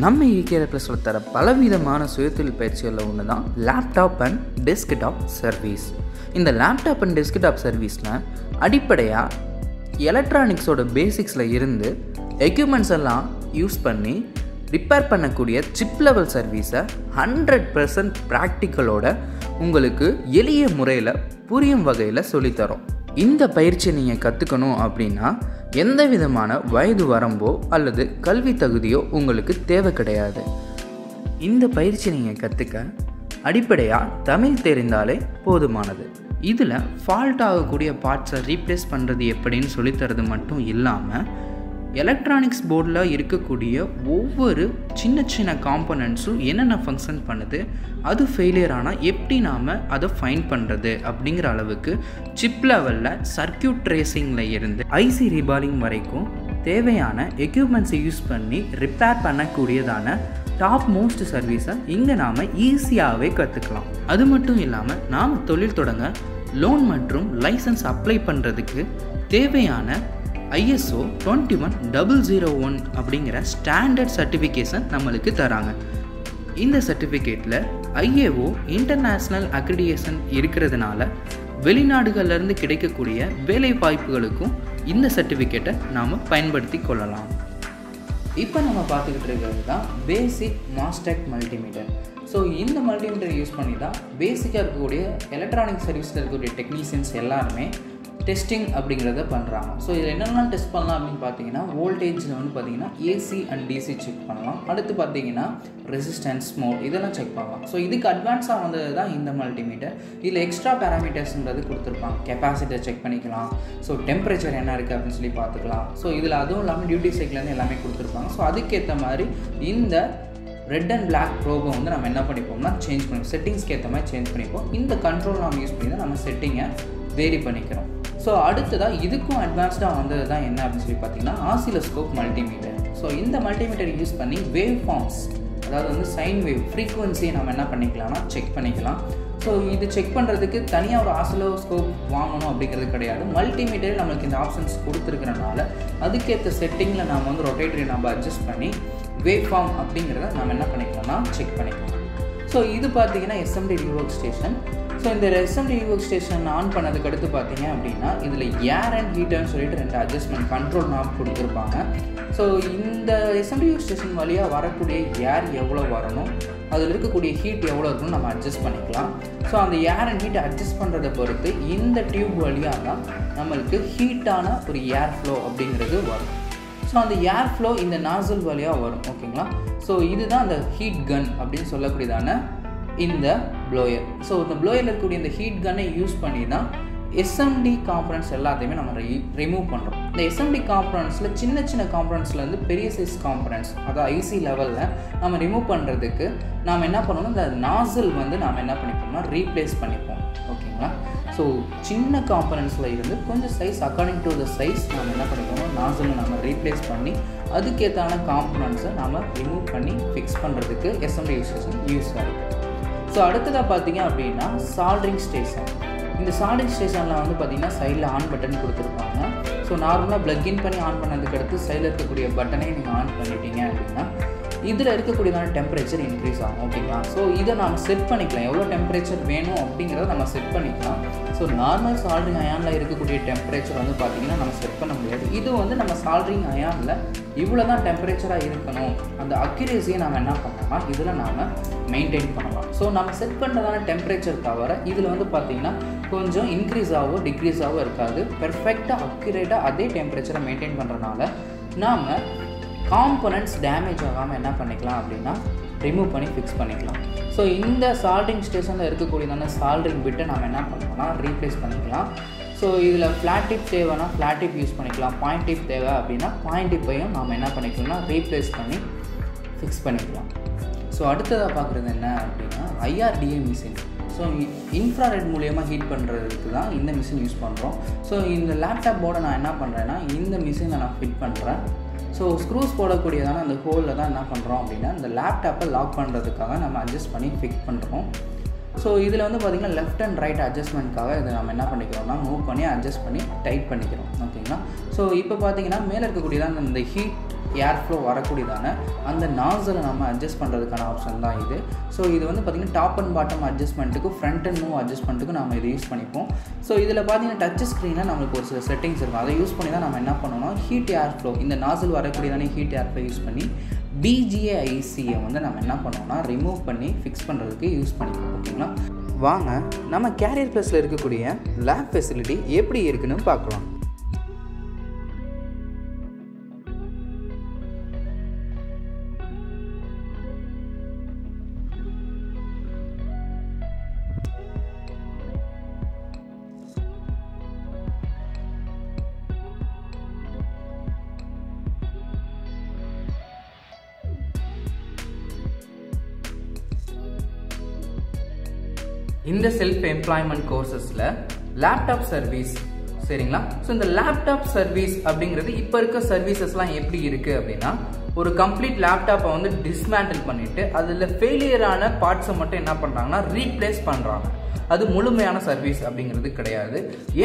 நம்ம ஈகேஆர் ப்ளஸில் தர பலவிதமான சுயதொழில் பயிற்சிகளில் ஒன்று தான் லேப்டாப் அண்ட் டெஸ்க்டாப் சர்வீஸ். இந்த லேப்டாப் அண்ட் டெஸ்க்டாப் சர்வீஸில் அடிப்படையாக எலக்ட்ரானிக்ஸோட பேசிக்ஸில் இருந்து எக்யூப்மெண்ட்ஸ் எல்லாம் யூஸ் பண்ணி ரிப்பேர் பண்ணக்கூடிய சிப் லெவல் சர்வீஸை 100% ப்ராக்டிக்கலோட உங்களுக்கு எளிய முறையில் புரியும் வகையில் சொல்லித்தரோம். இந்த பயிற்சியை நீங்கள் கற்றுக்கணும் அப்படின்னா எந்த விதமான வயது வரம்போ அல்லது கல்வி தகுதியோ உங்களுக்கு தேவை கிடையாது. இந்த பயிற்சி நீங்கள் கற்றுக்க அடிப்படையாக தமிழ் தெரிந்தாலே போதுமானது. இதில் ஃபால்ட் ஆகக்கூடிய பார்ட்ஸை ரீப்ளேஸ் பண்ணுறது எப்படின்னு சொல்லித்தரது மட்டும் இல்லாமல் எலக்ட்ரானிக்ஸ் போர்டில் இருக்கக்கூடிய ஒவ்வொரு சின்ன சின்ன காம்போனன்ட்ஸும் என்னென்ன ஃபங்க்ஷன் பண்ணுது, அது ஃபெயிலியர் ஆனால் எப்படி நாம் அதை ஃபைண்ட் பண்ணுறது அப்படிங்கிற அளவுக்கு சிப் லெவலில் சர்க்யூட் ட்ரேசிங்கில் இருந்து ஐசி ரீபாலிங் வரைக்கும் தேவையான எக்யூப்மெண்ட்ஸை யூஸ் பண்ணி ரிப்பேர் பண்ணக்கூடியதான டாப் மோஸ்ட் சர்வீஸை இங்கே நாம் ஈஸியாகவே கற்றுக்கலாம். அது மட்டும் இல்லாமல் நாம் தொழில் தொடங்க லோன் மற்றும் லைசன்ஸ் அப்ளை பண்ணுறதுக்கு தேவையான ISO 21001 அப்படிங்கிற ஸ்டாண்டர்ட் சர்டிஃபிகேஷன் நம்மளுக்கு தராங்க. இந்த சர்டிஃபிகேட்டில் IAO இன்டர்நேஷ்னல் அக்ரிடியேஷன் இருக்கிறதுனால வெளிநாடுகள்லேருந்து கிடைக்கக்கூடிய வேலை வாய்ப்புகளுக்கும் இந்த சர்டிஃபிகேட்டை நாம் பயன்படுத்தி கொள்ளலாம். இப்போ நம்ம பார்த்துக்கிட்டு இருக்கிறது தான் பேசிக் மாஸ்டெக் மல்டிமீட்டர். ஸோ இந்த மல்டிமீட்டர் யூஸ் பண்ணி தான் பேசிக்காக இருக்கக்கூடிய எலக்ட்ரானிக் சர்வீஸில் இருக்கக்கூடிய டெக்னீஷியன்ஸ் எல்லாருமே டெஸ்டிங் அப்படிங்கிறத பண்ணுறாங்க. ஸோ இதில் என்னெல்லாம் டெஸ்ட் பண்ணலாம் அப்படின்னு பார்த்தீங்கன்னா வோல்டேஜில் வந்து பார்த்தீங்கன்னா AC அண்ட் DC செக் பண்ணலாம். அடுத்து பார்த்தீங்கன்னா ரெசிஸ்டன்ஸ் மோட் இதெல்லாம் செக் பண்ணலாம். ஸோ இதுக்கு அட்வான்ஸாக வந்தது தான் இந்த மல்டிமீட்டர். இதில் எக்ஸ்ட்ரா பேராமீட்டர்ஸ்ன்றது கொடுத்துருப்பாங்க. கெப்பாசிட்டர் செக் பண்ணிக்கலாம், ஸோ டெம்பரேச்சர் என்ன இருக்குது அப்படின்னு சொல்லி பார்த்துக்கலாம். ஸோ இதில் அதுவும் இல்லாமல் டியூட்டி சைக்கிள்லேருந்து எல்லாமே கொடுத்துருப்பாங்க. ஸோ அதுக்கேற்ற மாதிரி இந்த ரெட் அண்ட் பிளாக் ப்ரோபை வந்து நம்ம என்ன பண்ணிப்போம்னா சேஞ்ச் பண்ணிப்போம். செட்டிங்ஸ்க்கு ஏற்ற மாதிரி சேஞ்ச் பண்ணிப்போம். இந்த கண்ட்ரோல் நம்ம யூஸ் பண்ணி தான் நம்ம செட்டிங்கை வேரி பண்ணிக்கிறோம். ஸோ அடுத்ததாக இதுக்கும் அட்வான்ஸ்டாக வந்தது தான் என்ன அப்படின்னு சொல்லி பார்த்தீங்கன்னா ஆசிலோஸ்கோப் மல்டிமீட்டர். ஸோ இந்த மல்டிமீட்டர் யூஸ் பண்ணி வேவ் ஃபார்ம்ஸ், அதாவது வந்து சைன் வேவ் ஃப்ரீக்குவன்சியை நம்ம என்ன பண்ணிக்கலாம்னா செக் பண்ணிக்கலாம். ஸோ இது செக் பண்ணுறதுக்கு தனியாக ஒரு ஆசிலோஸ்கோப் வாங்கணும் அப்படிங்கிறது கிடையாது. மல்டிமீட்டர் நம்மளுக்கு இந்த ஆப்ஷன்ஸ் கொடுத்துருக்கிறனால அதுக்கேற்ற செட்டிங்கில் நாம் வந்து ரொட்டேட்டரி நம்ம அட்ஜஸ்ட் பண்ணி வேவ் ஃபார்ம் அப்படிங்கிறத நம்ம என்ன பண்ணிக்கலாம்னா செக் பண்ணிக்கலாம். ஸோ இது பார்த்தீங்கன்னா SMD ரீவொர்க் ஸ்டேஷன். ஸோ இந்த SMD ரீவொர்க் ஸ்டேஷன் ஆன் பண்ணதுக்கு அடுத்து பார்த்தீங்க அப்படின்னா இதில் ஏர் அண்ட் ஹீட்டர்னு சொல்லிட்டு 2 அட்ஜஸ்ட்மெண்ட் கண்ட்ரோல் நாப் கொடுத்துருப்பாங்க. ஸோ இந்த SMD ரீவொர்க் ஸ்டேஷன் வழியாக வரக்கூடிய ஏர் எவ்வளோ வரணும், அதில் இருக்கக்கூடிய ஹீட் எவ்வளோ இருக்குன்னு நம்ம அட்ஜஸ்ட் பண்ணிக்கலாம். ஸோ அந்த ஏர் அண்ட் ஹீட் அட்ஜஸ்ட் பண்ணுறதை பொறுத்து இந்த டியூப் வழியாக தான் நம்மளுக்கு ஹீட்டான ஒரு ஏர் ஃப்ளோ அப்படிங்கிறது வரும். ஸோ அந்த ஏர் ஃப்ளோ இந்த நாசல் வழியாக வரும். ஓகேங்களா? ஸோ இதுதான் அந்த ஹீட் கன் அப்படின்னு சொல்லக்கூடியதான இந்த ப்ளோயர். ஸோ இந்த ப்ளோயரில் இருக்கக்கூடிய இந்த ஹீட் கன்னை யூஸ் பண்ணி தான் SMD காம்பனன்ட்ஸ் எல்லாத்தையுமே நம்ம ரிமூவ் பண்ணுறோம். இந்த SMD காம்பனன்ட்ஸில் சின்ன சின்ன காம்பனன்ட்ஸ்லேருந்து பெரிய சைஸ் காம்பனன்ட்ஸ், அதாவது IC லெவலில் நம்ம ரிமூவ் பண்ணுறதுக்கு நாம் என்ன பண்ணணும், இந்த நாசல் வந்து நாம் என்ன பண்ணிப்போம்னா ரீப்ளேஸ் பண்ணிப்போம். ஓகேங்களா? ஸோ சின்ன காம்பனன்ட்ஸில் இருந்து கொஞ்சம் size according to the size நாம் என்ன பண்ணிப்போம்னா நாசலை நம்ம ரீப்ளேஸ் பண்ணி அதுக்கேற்றான காம்பனன்ட்ஸை நாம் ரிமூவ் பண்ணி ஃபிக்ஸ் பண்ணுறதுக்கு SMD ஸ்டேஷன் யூஸ் ஆகுது. ஸோ அடுத்ததாக பார்த்தீங்க அப்படின்னா சால்ட்ரிங் ஸ்டேஷன். இந்த சால்ட்ரிங் ஸ்டேஷனில் வந்து பார்த்திங்கன்னா சைடில் ஆன் பட்டன் கொடுத்துருப்பாங்க. ஸோ நார்மலாக ப்ளக்இன் பண்ணி ஆன் பண்ணதுக்கு அடுத்து சைடில் இருக்கக்கூடிய பட்டனை நீங்கள் ஆன் பண்ணிட்டீங்க அப்படின்னா இதில் இருக்கக்கூடியதான டெம்பரேச்சர் இன்க்ரீஸ் ஆகும். ஓகேங்களா? ஸோ இதை நம்ம செட் பண்ணிக்கலாம், எவ்வளோ டெம்பரேச்சர் வேணும் அப்படிங்கிறத நம்ம செட் பண்ணிக்கலாம். ஸோ நார்மல் சால்ட்ரிங் அயானில் இருக்கக்கூடிய டெம்பரேச்சர் வந்து பார்த்திங்கன்னா நம்ம செட் பண்ண முடியாது. இது வந்து நம்ம சால்ட்ரிங் அயானில் இவ்வளோ தான் டெம்பரேச்சராக இருக்கணும், அந்த அக்யூரேசியை நம்ம என்ன பண்ணோம்னா இதில் நாம் மெயின்டைன் பண்ணலாம். ஸோ நம்ம செட் பண்ணுறதான டெம்பரேச்சர் தவிர இதில் வந்து பார்த்திங்கன்னா கொஞ்சம் இன்க்ரீஸ் ஆகவோ டிக்ரீஸ் ஆகவோ இருக்காது. பெர்ஃபெக்டாக அக்யூரேட்டாக அதே டெம்பரேச்சரை மெயின்டைன் பண்ணுறதுனால நாம் காம்பனன்ட்ஸ் டேமேஜ் ஆகாமல் என்ன பண்ணிக்கலாம் அப்படின்னா ரிமூவ் பண்ணி ஃபிக்ஸ் பண்ணிக்கலாம். ஸோ இந்த சால்ட்ரிங் ஸ்டேஷனில் இருக்கக்கூடியதான சால்ட்ரிங் பிட்டை நம்ம என்ன பண்ணோம்னா ரீப்ளேஸ் பண்ணிக்கலாம். ஸோ இதில் ஃப்ளாட் டிப் தேவைன்னா ஃப்ளாட் டிப் யூஸ் பண்ணிக்கலாம், பாயிண்ட் டிப் தேவை அப்படின்னா பாயிண்ட் டிப்பையும் நம்ம என்ன பண்ணிக்கலாம்னா ரீப்ளேஸ் பண்ணி ஃபிக்ஸ் பண்ணிக்கலாம். ஸோ அடுத்ததாக பார்க்குறது என்ன அப்படின்னா IRDA மிஷின். ஸோ இன்ஃப்ராரெட் மூலியமாக ஹீட் பண்ணுறதுக்கு தான் இந்த மிஷின் யூஸ் பண்ணுறோம். ஸோ இந்த லேப்டாப் போர்டை நான் என்ன பண்ணுறேன்னா இந்த மிஷினை நான் ஃபிட் பண்ணுறேன். ஸோ ஸ்க்ரூஸ் போடக்கூடியதான அந்த ஹோலில் தான் என்ன பண்ணுறோம் அப்படின்னா இந்த லேப்டாப்பை லாக் பண்ணுறதுக்காக நம்ம அட்ஜஸ்ட் பண்ணி ஃபிக்ஸ் பண்ணுறோம். ஸோ இதில் வந்து பார்த்திங்கன்னா லெஃப்ட் அண்ட் ரைட் அட்ஜஸ்ட்மெண்ட்காக இதை நம்ம என்ன பண்ணிக்கிறோம்னா மூவ் பண்ணி அட்ஜஸ்ட் பண்ணி டைட் பண்ணிக்கிறோம். ஓகேங்களா? ஸோ இப்போ பார்த்திங்கன்னா மேலே இருக்கக்கூடியதான் இந்த ஹீட் ஏர் ஃப்ளோ வரக்கூடியதான அந்த நாசலை நம்ம அட்ஜஸ்ட் பண்ணுறதுக்கான ஆப்ஷன் தான் இது. ஸோ இது வந்து பார்த்திங்கன்னா டாப் அண்ட் பாட்டம் அட்ஜஸ்ட்மெண்ட்டுக்கு ஃப்ரண்ட் அண்ட் மூவ் அட்ஜஸ்ட்மெண்ட்டுக்கு நம்ம இதை யூஸ் பண்ணிப்போம். ஸோ இதில் பார்த்திங்கன்னா டச் ஸ்க்ரீனில் நம்மளுக்கு ஒரு சில செட்டிங்ஸ் இருக்கும். அதை யூஸ் பண்ணி தான் நம்ம என்ன பண்ணோம்னா ஹீட் ஏர் ஃப்ளோ, இந்த நாசல் வரக்கூடியதானே ஹீட் ஏர் ஃப்ளோ யூஸ் பண்ணி BGA ICயை வந்து நம்ம என்ன பண்ணோம்னா ரிமூவ் பண்ணி ஃபிக்ஸ் பண்ணுறதுக்கு யூஸ் பண்ணிப்போம். ஓகேங்களா, வாங்க நம்ம கேரியர் ப்ளஸில் இருக்கக்கூடிய லேப் ஃபெசிலிட்டி எப்படி இருக்குன்னு பார்க்கலாம். இந்த செல்ஃப் எம்ப்ளாய்மெண்ட் கோர்சஸில் லேப்டாப் சர்வீஸ், சரிங்களா. ஸோ இந்த லேப்டாப் சர்வீஸ் அப்படிங்கிறது இப்போ இருக்க சர்வீசஸ்லாம் எப்படி இருக்குது அப்படின்னா, ஒரு கம்ப்ளீட் லேப்டாப்பை வந்து டிஸ்மேண்டில் பண்ணிவிட்டு அதில் ஃபெயிலியரான பார்ட்ஸை மட்டும் என்ன பண்ணுறாங்கன்னா ரீப்ளேஸ் பண்ணுறாங்க. அது முழுமையான சர்வீஸ் அப்படிங்கிறது கிடையாது.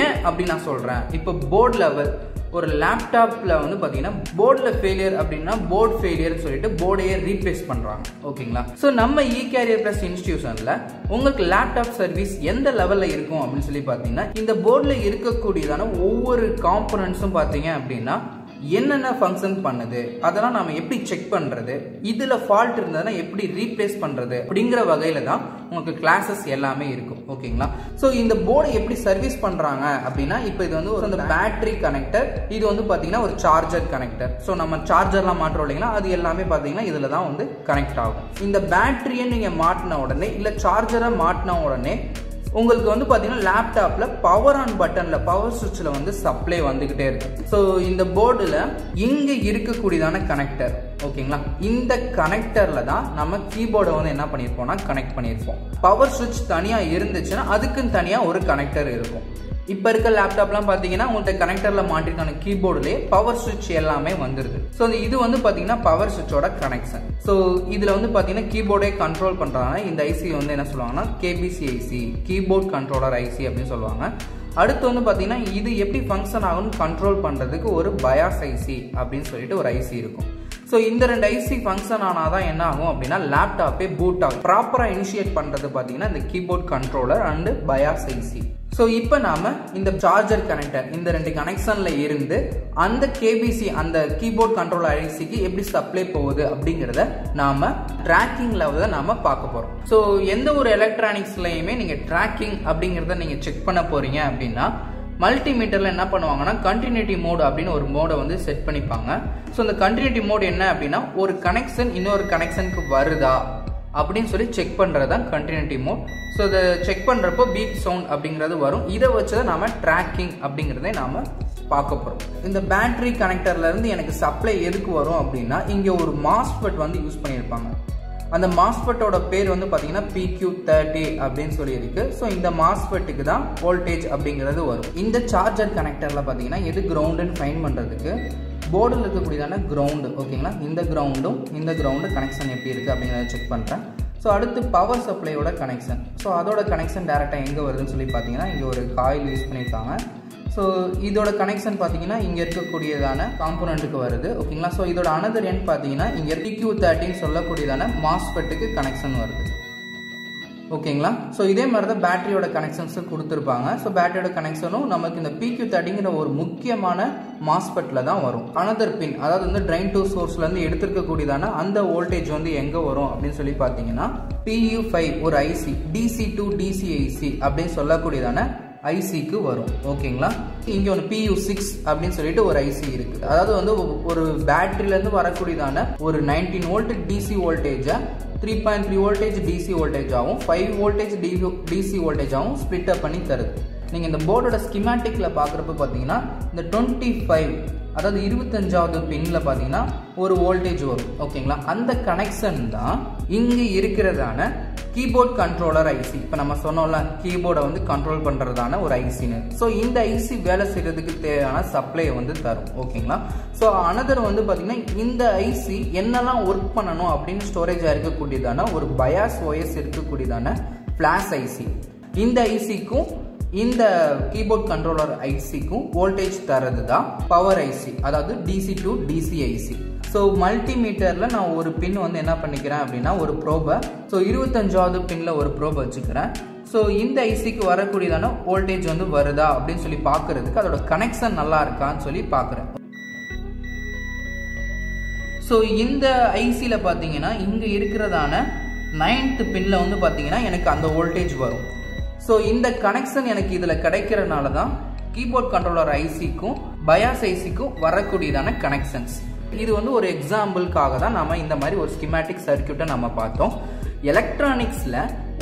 ஏன் அப்படி நான் சொல்கிறேன், இப்போ போர்டு லெவல் ஒரு லேப்டாப்பில் வந்து பார்த்தீங்கன்னா போர்டில் ஃபெயிலியர் அப்படின்னா போர்டு ஃபெயிலியர்னு சொல்லிட்டு போர்டையே ரீப்ளேஸ் பண்ணுறாங்க. ஓகேங்களா, ஸோ நம்ம eCareer Plus இன்ஸ்டிடியூஷனில் உங்களுக்கு லேப்டாப் சர்வீஸ் எந்த லெவலில் இருக்கும் அப்படின்னு சொல்லி பார்த்தீங்கன்னா, இந்த போர்டில் இருக்கக்கூடியதான ஒவ்வொரு காம்பனன்ட்ஸும் பார்த்தீங்க அப்படின்னா என்னென்ன ஃபங்க்ஷன் பண்ணுது, அதெல்லாம் நாம எப்படி செக் பண்ணுறது, இதில் ஃபால்ட் இருந்ததுன்னா எப்படி ரீப்ளேஸ் பண்ணுறது அப்படிங்கிற வகையில் தான் உங்களுக்கு கிளாஸஸ் எல்லாமே இருக்கும். ஓகேங்களா, ஸோ இந்த போர்டை எப்படி சர்வீஸ் பண்ணுறாங்க அப்படின்னா, இப்போ இது வந்து ஒரு பேட்டரி கனெக்டர், இது வந்து பார்த்தீங்கன்னா ஒரு சார்ஜர் கனெக்டர். ஸோ நம்ம சார்ஜர்லாம் மாட்டுறோம் இல்லைங்களா, அது எல்லாமே பார்த்தீங்கன்னா இதில் தான் வந்து கனெக்ட் ஆகும். இந்த பேட்டரியை நீங்கள் மாட்டின உடனே இல்லை சார்ஜரை மாட்டின உடனே உங்களுக்கு வந்து பார்த்தீங்கன்னா லேப்டாப்பில் பவர் ஆன் பட்டனில் பவர் சுவிட்சில் வந்து சப்ளை வந்துக்கிட்டே இருக்கு. ஸோ இந்த போர்டில் இங்கே இருக்கக்கூடியதான கனெக்டர், ஓகேங்களா, இந்த கனெக்டரில் தான் நம்ம கீபோர்டை வந்து என்ன பண்ணியிருப்போம்னா கனெக்ட் பண்ணியிருப்போம். பவர் சுவிட்ச் தனியாக இருந்துச்சுன்னா அதுக்குன்னு தனியாக ஒரு கனெக்டர் இருக்கும். இப்போ இருக்க லேப்டாப்லாம் பார்த்தீங்கன்னா உங்கள்கிட்ட கனெக்டரில் மாட்டிருக்கான கீபோர்டுலேயே பவர் சுவிட்ச் எல்லாமே வந்துருது. ஸோ இது வந்து பார்த்தீங்கன்னா பவர் சுவிட்சோட கனெக்ஷன். ஸோ இதில் வந்து பார்த்தீங்கன்னா கீபோர்டே கண்ட்ரோல் பண்ணுறாங்க. இந்த ஐசி வந்து என்ன சொல்லுவாங்கன்னா KBC IC, keyboard controller IC அப்படின்னு சொல்லுவாங்க. அடுத்து வந்து பார்த்தீங்கன்னா இது எப்படி ஃபங்க்ஷன் ஆகும்னு கண்ட்ரோல் பண்ணுறதுக்கு ஒரு பயாஸ் IC அப்படின்னு சொல்லிட்டு ஒரு ஐசி இருக்கும். ஸோ இந்த ரெண்டு ஐசி ஃபங்க்ஷன் ஆனால் தான் என்ன ஆகும் அப்படின்னா லேப்டாப்பே பூட் ஆகும். ப்ராப்பராக இனிஷியேட் பண்ணுறது பார்த்தீங்கன்னா இந்த keyboard controller and BIOS IC. So இப்போ நாம இந்த சார்ஜர் கனெக்டர் இந்த ரெண்டு கனெக்ஷன்ல இருந்து அந்த KBC அந்த கீபோர்ட் கண்ட்ரோலர் ஐசிக்கு எப்படி சப்ளை போகுது அப்படிங்கிறத நாம ட்ராக்கிங் லெவலில் நாம பார்க்க போறோம். ஸோ எந்த ஒரு எலக்ட்ரானிக்ஸ்லையுமே நீங்க ட்ராக்கிங் அப்படிங்கிறத நீங்க செக் பண்ண போறீங்க அப்படின்னா மல்டிமீட்டரில் என்ன பண்ணுவாங்கன்னா கண்டினியூட்டி மோட் அப்படின்னு ஒரு மோடை வந்து செட் பண்ணிப்பாங்க. ஸோ இந்த கண்டினியூட்டி மோட் என்ன அப்படின்னா ஒரு கனெக்ஷன் இன்னொரு கனெக்ஷனுக்கு வருதா அப்படின்னு சொல்லி செக் பண்ணுறது தான் கண்டினியூட்டி மோட். ஸோ இதை செக் பண்ணுறப்போ பீப் சவுண்ட் அப்படிங்கிறது வரும். இதை வச்சு தான் நாம் ட்ராக்கிங் அப்படிங்கிறத நாம் பார்க்க போகிறோம். இந்த பேட்டரி கனெக்டர்லேருந்து எனக்கு சப்ளை எதுக்கு வரும் அப்படின்னா இங்கே ஒரு மாஸ்ஃபெட் வந்து யூஸ் பண்ணியிருப்பாங்க. அந்த மாஸ்ஃபெட்டோட பேர் வந்து பார்த்தீங்கன்னா PQ30 அப்படின்னு சொல்லி இருக்கு. ஸோ இந்த மாஸ்ஃபெட்டுக்கு தான் வோல்டேஜ் அப்படிங்கிறது வரும். இந்த சார்ஜர் கனெக்டரில் பார்த்தீங்கன்னா எது கிரவுண்டுன்னு ஃபைண்ட் பண்ணுறதுக்கு போர்டில் இருக்கக்கூடியதான கிரவுண்டு, ஓகேங்களா, இந்த கிரவுண்டு கனெக்ஷன் எப்படி இருக்குது அப்படிங்கிறத செக் பண்ணுறேன். ஸோ அடுத்து பவர் சப்ளையோட கனெக்ஷன். ஸோ அதோட கனெக்ஷன் டேரெக்டாக எங்கே வருதுன்னு சொல்லி பார்த்தீங்கன்னா இங்கே ஒரு காயில் யூஸ் பண்ணியிருக்காங்க. ஸோ இதோட கனெக்ஷன் பார்த்தீங்கன்னா இங்கே இருக்கக்கூடியதான காம்போனண்ட்டுக்கு வருது. ஓகேங்களா, ஸோ இதோட அனதர் எண்ட் பார்த்தீங்கன்னா இங்கே PQ30 சொல்லக்கூடியதான மாஸ்ஃபெட்டுக்கு கனெக்ஷன் வருது. ஓகேங்களா, ஸோ இதே மாதிரி தான் பேட்டரியோட கனெக்ஷன்ஸும் கொடுத்துருப்பாங்க. ஸோ பேட்டரியோட கனெக்ஷனும் நமக்கு இந்த PQ30ங்கிற ஒரு முக்கியமான மாஸ்ஃபெட்டில் தான் வரும். அனதர் பின், அதாவது வந்து ட்ரைன் டு சோர்ஸ்லேருந்து எடுத்துருக்கக்கூடியதான அந்த வோல்டேஜ் வந்து எங்கே வரும் அப்படின்னு சொல்லி பார்த்தீங்கன்னா PU5 ஒரு IC DC to DC IC அப்படின்னு சொல்லக்கூடியதான ஐசிக்கு வரும். ஓகேங்களா, இங்கே ஒன்று PU6 அப்படின்னு சொல்லிட்டு ஒரு ஐசி இருக்குது. அதாவது வந்து ஒரு பேட்டரியிலேருந்து வரக்கூடியதான ஒரு 19 வோல்ட் DC வோல்டேஜை 3.3 வோல்டேஜ் DC வோல்டேஜாகவும் 5 வோல்டேஜ் DC வோல்டேஜாகவும் ஸ்பிளிட் அப் பண்ணி தருது. நீங்கள் இந்த போர்டோட ஸ்கிமேட்டிக்கில் பார்க்குறப்ப பார்த்தீங்கன்னா இந்த 25 அதாவது 25வது பின்ல பார்த்தீங்கன்னா ஒரு வோல்டேஜ் வரும். ஓகேங்களா, அந்த கனெக்ஷன் தான் இங்கே இருக்கிறதான கீபோர்ட் கண்ட்ரோலர் ஐசி. இப்போ நம்ம சொன்னோம்ல கீபோர்டை வந்து கண்ட்ரோல் பண்ணுறதான ஒரு ஐசின்னு. ஸோ இந்த ஐசி வேலை செய்யறதுக்கு தேவையான சப்ளையை வந்து தரும். ஓகேங்களா, ஸோ அனதர் வந்து பார்த்தீங்கன்னா இந்த ஐசி என்னெல்லாம் ஒர்க் பண்ணணும் அப்படின்னு ஸ்டோரேஜாக இருக்கக்கூடியதான ஒரு பயாஸ் OS இருக்கக்கூடியதான ஃப்ளாஷ் ஐசி. இந்த ஐசிக்கும் இந்த கீபோர்ட் கண்ட்ரோலர் ஐசிக்கும் வோல்டேஜ் தரது தான் பவர் ஐசி, அதாவது DC to DC IC. So so மல்டிமீட்டரில் நான் ஒரு பின் வந்து என்ன பண்ணிக்கிறேன் அப்படின்னா ஒரு ப்ரோபை, ஸோ 25வது பின்னில் ஒரு ப்ரோபை வச்சுக்கிறேன். ஸோ இந்த ஐசிக்கு வரக்கூடியதான வோல்டேஜ் வந்து வருதா அப்படின்னு சொல்லி பார்க்குறதுக்கு அதோட கனெக்ஷன் நல்லா இருக்கான்னு சொல்லி பார்க்குறேன். ஸோ இந்த ஐசியில் பார்த்தீங்கன்னா இங்கே இருக்கிறதான 9th பின்னில் வந்து பார்த்தீங்கன்னா எனக்கு அந்த வோல்டேஜ் வரும். ஸோ இந்த கனெக்ஷன் எனக்கு இதில் கிடைக்கிறனால தான் கீபோர்ட் கண்ட்ரோலர் ஐசிக்கும் பயாஸ் ஐசிக்கும் வரக்கூடியதான கனெக்ஷன்ஸ். இது வந்து ஒரு எக்ஸாம்பிளுக்காக தான் நம்ம இந்த மாதிரி ஒரு ஸ்கிமேட்டிக் சர்க்யூட்டை நம்ம பார்த்தோம். எலக்ட்ரானிக்ஸில்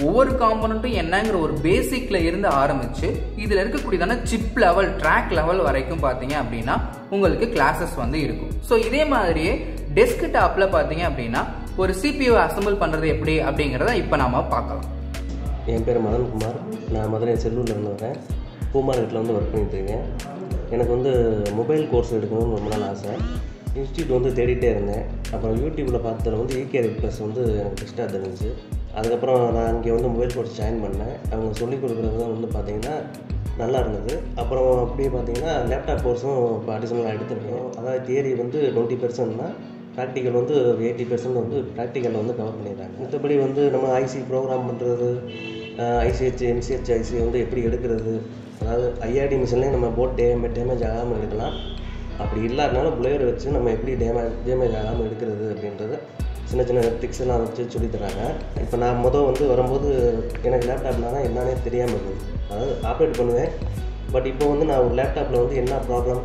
ஒவ்வொரு காம்பனண்ட்டும் என்னங்கிற ஒரு பேசிக்ல இருந்து ஆரம்பிச்சு இதில் இருக்கக்கூடியதான சிப் லெவல், ட்ராக் லெவல் வரைக்கும் பார்த்தீங்க அப்படின்னா உங்களுக்கு கிளாஸஸ் வந்து இருக்கும். ஸோ இதே மாதிரியே டெஸ்க்டாப்பில் பார்த்தீங்க அப்படின்னா ஒரு CPU அசம்பிள் பண்ணுறது எப்படி அப்படிங்கிறத இப்போ நாம பார்க்கலாம். என் பேர் மதன்குமார். நான் மதுரை செல்லூரில் வரேன். பூமார்க்கெட்டில் வந்து ஒர்க் பண்ணிட்டுருக்கேன். எனக்கு வந்து மொபைல் கோர்ஸ் எடுக்கணும்னு ரொம்ப நாள் ஆசை. இன்ஸ்டியூட் வந்து தேடிகிட்டே இருந்தேன். அப்புறம் யூடியூப்பில் பார்த்ததில் வந்து EKREP+ வந்து எனக்கு பெஸ்ட்டாக தெரிஞ்சிச்சு. அதுக்கப்புறம் நான் இங்கே வந்து மொபைல் கோர்ஸ் ஜாயின் பண்ணேன். அவங்க சொல்லிக் கொடுக்குறது தான் வந்து பார்த்திங்கன்னா நல்லா இருந்தது. அப்புறம் அப்படியே பார்த்திங்கன்னா லேப்டாப் கோர்ஸும் இப்போ அடிஷனலாக எடுத்துருக்கேன். அதாவது தியரி வந்து 20%னா ப்ராக்டிக்கல் வந்து 80% வந்து ப்ராக்டிக்கலில் வந்து கவர் பண்ணிடுறாங்க. மற்றபடி வந்து நம்ம ஐசி ப்ரோக்ராம் பண்ணுறது, ICH MCH ஐசி வந்து எப்படி எடுக்கிறது, அதாவது IRD மிஷின்லேயே நம்ம போட் டேமேஜ் ஆகாமல் எடுக்கலாம். அப்படி இல்லாதனாலும் பிளேயரை வச்சு நம்ம எப்படி டேமேஜ் ஆகாமல் எடுக்கிறது அப்படின்றது சின்ன சின்ன ட்ரிக்ஸ் எல்லாம் வச்சு சொல்லித்தராங்க. இப்போ நான் வந்து வரும்போது எனக்கு லேப்டாப்னா என்னன்னே தெரியாமல் இருந்தது. அதாவது ஆப்ரேட் பண்ணுவேன். பட் இப்போ வந்து நான் ஒரு லேப்டாப்பில் வந்து என்ன ப்ராப்ளம்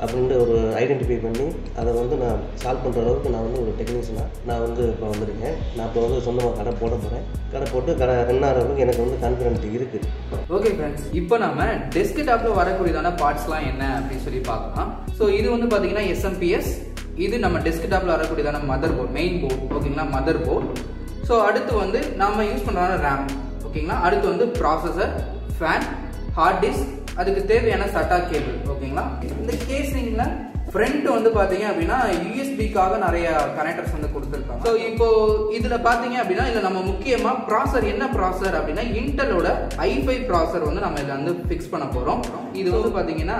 அப்படின்ட்டு ஒரு ஐடென்டிஃபை பண்ணி அதை வந்து நான் சால்வ் பண்ணுற அளவுக்கு நான் வந்து ஒரு டெக்னீஷியனாக நான் வந்து இப்போ வந்திருக்கேன். நான் இப்போ வந்து சொந்தமாக கடை போட போகிறேன். கடை போட்டு ரன் ஆகிற அளவுக்கு எனக்கு வந்து கான்ஃபிடென்ட் இருக்குது. ஓகே ஃப்ரெண்ட்ஸ், இப்போ நம்ம டெஸ்க்டாப்பில் வரக்கூடியதான பார்ட்ஸ்லாம் என்ன அப்படின்னு சொல்லி பார்க்கலாம். ஸோ இது வந்து பார்த்தீங்கன்னா SMPS. இது நம்ம டெஸ்க்டாப்பில் வரக்கூடியதான மதர் போர்ட், மெயின் போர்ட். ஓகேங்களா, மதர் போர்ட். ஸோ அடுத்து வந்து நம்ம யூஸ் பண்ணுறதான ரேம். ஓகேங்களா, அடுத்து வந்து ப்ராசஸர், ஃபேன், ஹார்ட் டிஸ்க், அதுக்கு தேவையான SATA கேபிள். ஓகேங்களா, இந்த கேசிங்ல ஃப்ரண்ட் வந்து பாத்தீங்க அப்படின்னா யூஎஸ்பிக்காக நிறைய கனெக்டர்ஸ் வந்து கொடுத்துருக்காங்க. ஸோ இப்போ இதுல பாத்தீங்க அப்படின்னா இதுல நம்ம முக்கியமா ப்ராசர், என்ன ப்ராசர் அப்படின்னா இன்டெலோட i5 ப்ராசர் வந்து நம்ம இதுல வந்து ஃபிக்ஸ் பண்ண போறோம். இது வந்து பாத்தீங்கன்னா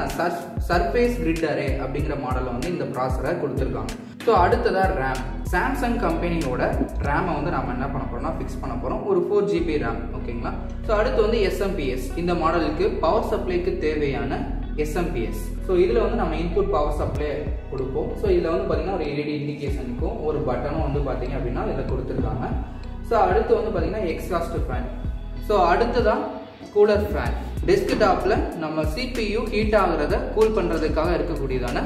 சர்ஃபேஸ் கிரிட் அரே அப்படிங்கிற மாடல்ல வந்து இந்த ப்ராசரை கொடுத்துருக்காங்க. ஸோ அடுத்ததா ரேம், சாம்சங் கம்பெனியோட ரேமை வந்து நம்ம என்ன பண்ண போறோம்னா ஃபிக்ஸ் பண்ண போறோம், ஒரு 4GB ரேம். ஓகேங்களா, ஸோ அடுத்து வந்து SMPS. இந்த மாடலுக்கு பவர் சப்ளைக்கு தேவையான SMPS. ஸோ இதில் வந்து நம்ம இன்புட் பவர் சப்ளை கொடுப்போம். ஸோ இதில் வந்து பார்த்தீங்கன்னா ஒரு LED இண்டிகேஷனுக்கும் ஒரு பட்டனும் வந்து பார்த்தீங்க அப்படின்னா இதில் கொடுத்துருக்காங்க. ஸோ அடுத்து வந்து பார்த்தீங்கன்னா எக்ஸாஸ்ட் ஃபேன். ஸோ அடுத்துதான் கூலர் ஃபேன். டெஸ்க்டாப்பில் நம்ம CPU ஹீட் ஆகுறத கூல் பண்ணுறதுக்காக இருக்கக்கூடியதான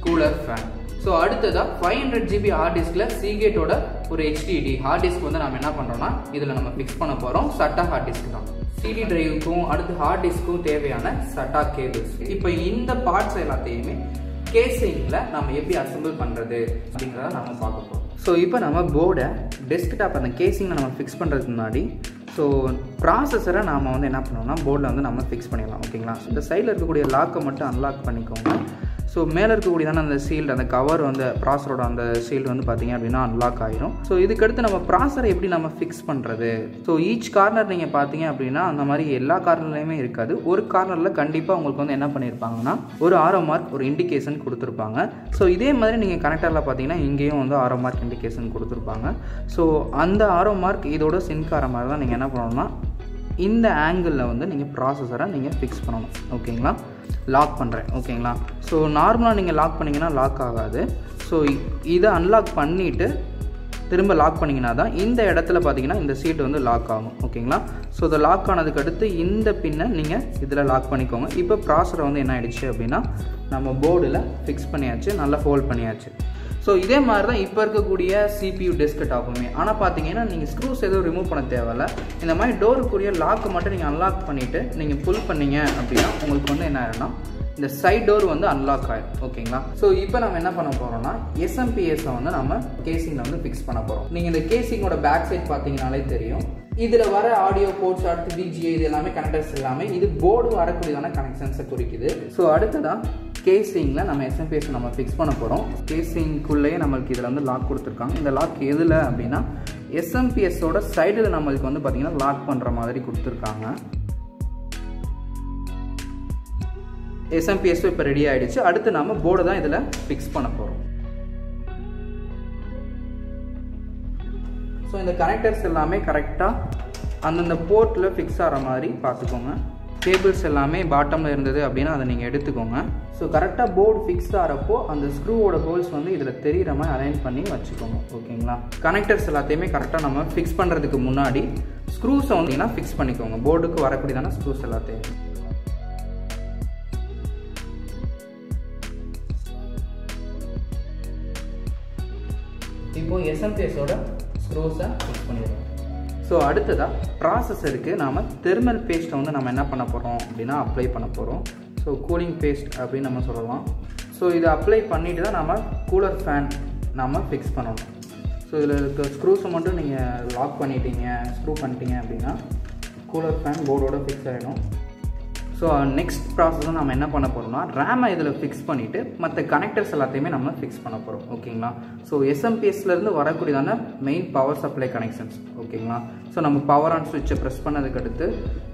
கூலர் ஃபேன். ஸோ அடுத்ததாக 500GB ஹார்ட் டிஸ்கில் சீகேட்டோட ஒரு HDD ஹார்ட் டிஸ்க் வந்து நம்ம என்ன பண்ணுறோம்னா இதில் நம்ம ஃபிக்ஸ் பண்ண போகிறோம். SATA ஹார்ட் டிஸ்க் தான். CD டிரைவுக்கும் அடுத்து ஹார்ட் டிஸ்க்கும் தேவையான SATA கேபிள்ஸ். இப்போ இந்த பார்ட்ஸ் எல்லாத்தையுமே கேசிங்கில் நம்ம எப்படி அசம்பிள் பண்ணுறது அப்படிங்கிறத நம்ம பார்க்க போகிறோம். ஸோ இப்போ நம்ம போர்டை டெஸ்க்டாப் அந்த கேசிங்கில் நம்ம ஃபிக்ஸ் பண்ணுறதுக்கு முன்னாடி ஸோ ப்ராசஸரை நாம் வந்து என்ன பண்ணோம்னா போர்டில் வந்து நம்ம ஃபிக்ஸ் பண்ணிடலாம். ஓகேங்களா, இந்த சைடில் இருக்கக்கூடிய லாக்கை மட்டும் அன்லாக் பண்ணிக்கோங்க. ஸோ மேலே இருக்கக்கூடியதான அந்த ஷீல்டு, அந்த கவர் வந்து ப்ராசரோட அந்த ஷீல்டு வந்து பார்த்தீங்க அப்படின்னா அன்லாக் ஆகிடும். ஸோ இதுக்கடுத்து நம்ம ப்ராசரை எப்படி நம்ம ஃபிக்ஸ் பண்ணுறது. ஸோ ஈச் கார்னர் நீங்கள் பார்த்தீங்க அப்படின்னா அந்த மாதிரி எல்லா கார்னர்லையுமே இருக்காது. ஒரு கார்னரில் கண்டிப்பாக உங்களுக்கு வந்து என்ன பண்ணியிருப்பாங்கன்னா ஒரு ஆரோ மார்க், ஒரு இண்டிகேஷன் கொடுத்துருப்பாங்க. ஸோ இதே மாதிரி நீங்கள் கனெக்டரில் பார்த்தீங்கன்னா இங்கேயும் வந்து ஆரோ மார்க் இண்டிகேஷன் கொடுத்துருப்பாங்க. ஸோ அந்த ஆரோ மார்க் இதோட சிங்க் ஆகிற மாதிரி தான் நீங்கள் என்ன பண்ணணும்னா இந்த ஆங்கிளில் வந்து நீங்கள் ப்ராசஸரை நீங்கள் ஃபிக்ஸ் பண்ணணும். ஓகேங்களா, லாக் பண்ணுறேன். ஓகேங்களா, ஸோ நார்மலாக நீங்கள் லாக் பண்ணிங்கன்னா லாக் ஆகாது. ஸோ இதை அன்லாக் பண்ணிவிட்டு திரும்ப லாக் பண்ணிங்கன்னா தான் இந்த இடத்துல பார்த்தீங்கன்னா இந்த சீட் வந்து லாக் ஆகும். ஓகேங்களா, ஸோ இதை லாக் ஆனதுக்கு அடுத்து இந்த பின்னை நீங்கள் இதில் லாக் பண்ணிக்கோங்க. இப்போ ப்ராசரை வந்து என்ன ஆகிடுச்சு அப்படின்னா நம்ம போர்டில் ஃபிக்ஸ் பண்ணியாச்சு, நல்லா ஃபோல்ட் பண்ணியாச்சு. ஸோ இதே மாதிரி தான் இப்போ இருக்கக்கூடிய CPU டெஸ்க்டாப்புமே. ஆனால் பார்த்தீங்கன்னா நீங்கள் ஸ்க்ரூஸ் எதுவும் ரிமூவ் பண்ண தேவையில்ல. இந்த மாதிரி டோருக்குரிய லாக்கு மட்டும் நீங்கள் அன்லாக் பண்ணிவிட்டு நீங்கள் புல் பண்ணீங்க அப்படின்னா உங்களுக்கு வந்து என்ன ஆகிடும்னா இந்த சைட் டோர் வந்து அன்லாக் ஆகிடும். ஓகேங்களா, ஸோ இப்போ நம்ம என்ன பண்ண போகிறோம்னா SMPS-ஐ வந்து நம்ம கேசிங்கில் வந்து ஃபிக்ஸ் பண்ண போகிறோம். நீங்கள் இந்த கேசிங்கோட பேக் சைட் பார்த்தீங்கனாலே தெரியும். இதில் வர ஆடியோ போர்ட்ஸ், அடுத்து VGA, இது எல்லாமே கனெக்டர்ஸ் எல்லாமே இது போர்டு வரக்கூடியதான கனெக்ஷன்ஸை குறிக்குது. ஸோ அடுத்ததான் கேசிங்கில் நம்ம SMPS நம்ம ஃபிக்ஸ் பண்ண போகிறோம். கேசிங்குள்ளேயே நம்மளுக்கு இதில் வந்து லாக் கொடுத்துருக்காங்க. இந்த லாக் எதில் அப்படின்னா SMPS-ஓட சைடில் நம்மளுக்கு வந்து பார்த்திங்கன்னா லாக் பண்ணுற மாதிரி கொடுத்துருக்காங்க. SMPS இப்போ ரெடி ஆகிடுச்சு. அடுத்து நம்ம போர்டை தான் இதில் ஃபிக்ஸ் பண்ண போகிறோம். ஸோ இந்த கனெக்டர்ஸ் எல்லாமே கரெக்டாக அந்தந்த போர்ட்டில் ஃபிக்ஸ் ஆகிற மாதிரி பார்த்துக்கோங்க. கேபிள்ஸ் எல்லாமே பாட்டமில் இருந்தது அப்படின்னா அதை நீங்கள் எடுத்துக்கோங்க. ஸோ கரெக்டாக போர்டு ஃபிக்ஸ் ஆகிறப்போ அந்த ஸ்க்ரூவோட ஹோல்ஸ் வந்து இதில் தெரிகிற மாதிரி அரேஞ்ச் பண்ணி வச்சுக்கோங்க. ஓகேங்களா? கனெக்டர்ஸ் எல்லாத்தையுமே கரெக்டாக நம்ம ஃபிக்ஸ் பண்ணுறதுக்கு முன்னாடி ஸ்க்ரூஸை வந்தீங்கன்னா ஃபிக்ஸ் பண்ணிக்கோங்க. போர்டுக்கு வரக்கூடியதான ஸ்க்ரூஸ் எல்லாத்தையும். இப்போது எஸ்எம்பிஎஸோட ஸ்க்ரூஸை ஃபிக்ஸ் பண்ணிடுவோம். ஸோ அடுத்ததாக ப்ராசஸருக்கு நாம் தெர்மல் பேஸ்ட்டை வந்து நம்ம என்ன பண்ண போகிறோம் அப்படின்னா அப்ளை பண்ண போகிறோம். ஸோ கூலிங் பேஸ்ட் அப்படின்னு நம்ம சொல்லலாம். ஸோ இதை அப்ளை பண்ணிவிட்டு தான் நம்ம கூலர் ஃபேன் நம்ம ஃபிக்ஸ் பண்ணணும். ஸோ இதில் இருக்க ஸ்க்ரூஸை மட்டும் நீங்கள் லாக் பண்ணிட்டீங்க, ஸ்க்ரூ பண்ணிட்டீங்க அப்படின்னா கூலர் ஃபேன் போர்டோட ஃபிக்ஸ் ஆகிடும். ஸோ நெக்ஸ்ட் ப்ராசஸும் நம்ம என்ன பண்ண போகிறோம்னா ரேமை இதில் ஃபிக்ஸ் பண்ணிவிட்டு மற்ற கனெக்டர்ஸ் எல்லாத்தையுமே நம்ம ஃபிக்ஸ் பண்ண போகிறோம். ஓகேங்களா? ஸோ எஸ்எம்பிஎஸ்லேருந்து வரக்கூடியதான மெயின் பவர் சப்ளை கனெக்ஷன்ஸ். ஓகேங்களா? ஸோ நம்ம பவர் ஆன் ஸ்விட்சை ப்ரெஸ் பண்ணதுக்கு அடுத்து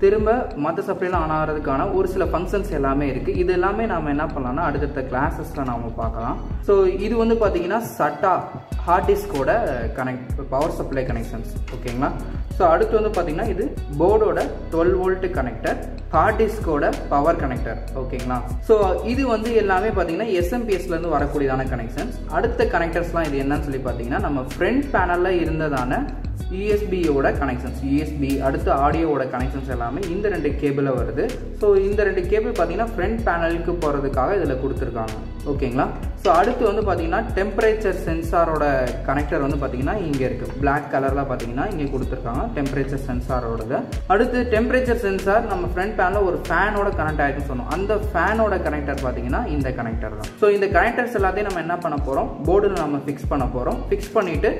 திரும்ப மற்ற சப்ளைலாம் ஆன் ஆகிறதுக்கான ஒரு சில ஃபங்க்ஷன்ஸ் எல்லாமே இருக்குது. இது எல்லாமே நம்ம என்ன பண்ணலாம்னா அடுத்தடுத்த கிளாஸஸில் நாம் பார்க்கலாம். ஸோ இது வந்து பார்த்தீங்கன்னா சட்டா ஹார்ட் டிஸ்கோட பவர் சப்ளை கனெக்ஷன்ஸ். ஓகேங்களா? ஸோ அடுத்து வந்து பார்த்தீங்கன்னா இது போர்டோட 12 வோல்ட் கனெக்டர், ஹார்ட் டிஸ்கோட பவர் கனெக்டர். ஓகேங்களா? ஸோ இது வந்து எல்லாமே பார்த்தீங்கன்னா எஸ்எம்பிஎஸ்லேருந்து வரக்கூடியதான கனெக்ஷன்ஸ். அடுத்த கனெக்டர்ஸ்லாம் இது என்னன்னு சொல்லி பார்த்தீங்கன்னா நம்ம ஃப்ரண்ட் பேனலில் இருந்ததான யூஎஸ்பியோட கனெக்ஷன்ஸ், யூஎஸ்பி அடுத்து ஆடியோவோட கனெக்ஷன்ஸ் எல்லாமே இந்த 2 கேபிளில் வருது. ஸோ இந்த 2 கேபிள் பார்த்தீங்கன்னா ஃப்ரண்ட் பேனலுக்கு போகிறதுக்காக இதில் கொடுத்துருக்காங்க. ஓகேங்களா? ஸோ அடுத்து வந்து பார்த்தீங்கன்னா டெம்பரேச்சர் சென்சாரோட கனெக்டர் வந்து பார்த்தீங்கன்னா இங்கே இருக்குது. பிளாக் கலரில் பார்த்தீங்கன்னா இங்கே கொடுத்துருக்காங்க டெம்பரேச்சர் சென்சாரோடது. அடுத்து டெம்பரேச்சர் சென்சார் நம்ம ஃப்ரண்ட் பேனலில் ஒரு ஃபேனோட கனெக்ட் ஆகிருக்குன்னு சொன்னோம். அந்த ஃபேனோட கனெக்டர் பார்த்தீங்கன்னா இந்த கனெக்டர் தான். ஸோ இந்த கனெக்டர்ஸ் எல்லாத்தையும் நம்ம என்ன பண்ண போகிறோம், போர்டில் நம்ம ஃபிக்ஸ் பண்ண போகிறோம். ஃபிக்ஸ் பண்ணிவிட்டு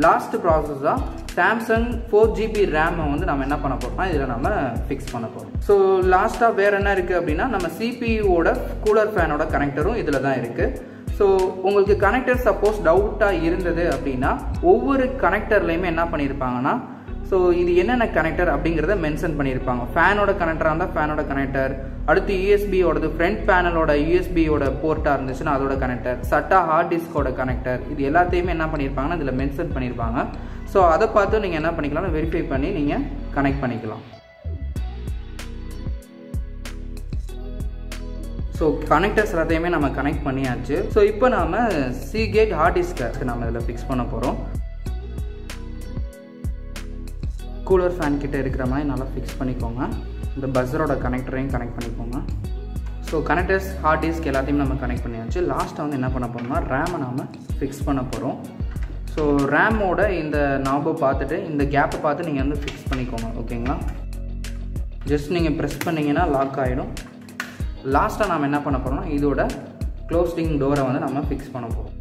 லாஸ்ட் ப்ராசஸ் தான் சாம்சங் 4GB ரேமை வந்து நம்ம என்ன பண்ண போகிறோம்னா இதில் நம்ம ஃபிக்ஸ் பண்ண போகிறோம். ஸோ லாஸ்ட்டாக வேறு என்ன இருக்குது அப்படின்னா நம்ம சிபியூவோட கூலர் ஃபேனோட கனெக்டரும் இதில் தான் இருக்குது. ஸோ உங்களுக்கு கனெக்டர் சப்போஸ் டவுட்டாக இருந்தது அப்படின்னா ஒவ்வொரு கனெக்டர்லையுமே என்ன பண்ணியிருப்பாங்கன்னா ஸோ இது என்னென்ன கனெக்டர் அப்படிங்கிறத மென்ஷன் பண்ணியிருப்பாங்க. ஃபேனோட கனெக்டராக இருந்தால் ஃபேனோட கனெக்டர், அடுத்து யூஎஸ்பியோடது ஃப்ரண்ட் பேனலோட யூஎஸ்பியோட போர்ட்டாக இருந்துச்சுன்னா அதோட கனெக்டர், சட்டா ஹார்ட் டிஸ்கோட கனெக்டர், இது எல்லாத்தையுமே என்ன பண்ணியிருப்பாங்கன்னா இதில் மென்ஷன் பண்ணியிருப்பாங்க. ஸோ அதை பார்த்து நீங்கள் என்ன பண்ணிக்கலாம், வெரிஃபை பண்ணி நீங்கள் கனெக்ட் பண்ணிக்கலாம். ஸோ கனெக்டர்ஸ் எல்லாத்தையுமே நம்ம கனெக்ட் பண்ணியாச்சு. ஸோ இப்போ நாம் சீகேட் ஹார்ட் டிஸ்க்கு நம்ம இதில் ஃபிக்ஸ் பண்ண போகிறோம். கூலர் ஃபேன் கிட்டே இருக்கிற மாதிரி நல்லா ஃபிக்ஸ் பண்ணிக்கோங்க. இந்த பஸ்ஸரோட கனெக்டரையும் கனெக்ட் பண்ணிக்கோங்க. ஸோ கனெக்டர்ஸ் ஹார்ட் டிஸ்க் எல்லாத்தையும் நம்ம கனெக்ட் பண்ணியாச்சு. லாஸ்ட்டாக வந்து என்ன பண்ண போகிறோம்னா ரேமை நாம் ஃபிக்ஸ் பண்ண போகிறோம். ஸோ ரேமோட இந்த நாபை பார்த்துட்டு இந்த கேப்பை பார்த்து நீங்கள் வந்து ஃபிக்ஸ் பண்ணிக்கோங்க. ஓகேங்களா? ஜஸ்ட் நீங்கள் ப்ரெஸ் பண்ணிங்கன்னா லாக் ஆகிடும். லாஸ்ட்டாக நாம் என்ன பண்ண போகிறோம்னா இதோட க்ளோஸ்டிங் டோரை வந்து நம்ம ஃபிக்ஸ் பண்ண போகிறோம்.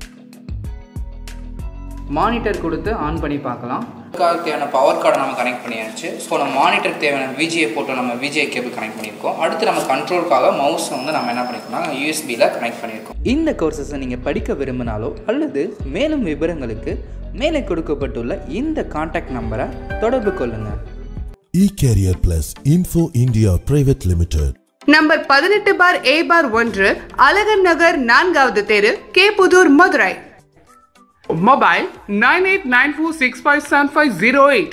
மானிட்டர் கொடுத்து ஆன் பண்ணி பார்க்கலாம். தேவையான பவர் கார்டை நம்ம கனெக்ட் பண்ணியாச்சு. ஸோ நம்ம மானிட்டருக்கு தேவையான விஜிஏ போட்டு நம்ம விஜிஏ கேபிள் கனெக்ட் பண்ணியிருக்கோம். அடுத்து நம்ம கண்ட்ரோலுக்காக மவுஸை வந்து நம்ம என்ன பண்ணியிருக்கோம்னா யூஎஸ்பியில் கனெக்ட் பண்ணியிருக்கோம். இந்த கோர்சஸை நீங்கள் படிக்க விரும்பினாலோ அல்லது மேலும் விவரங்களுக்கு மேலே கொடுக்கப்பட்டுள்ள இந்த கான்டாக்ட் நம்பரை தொடர்பு கொள்ளுங்கள். eCareer Plus Info India Private Limited. Number 18/A/1 Azhagar Nagar 4வது தெரு, கேப்புதூர், மதுரை. Mobile 9894657508.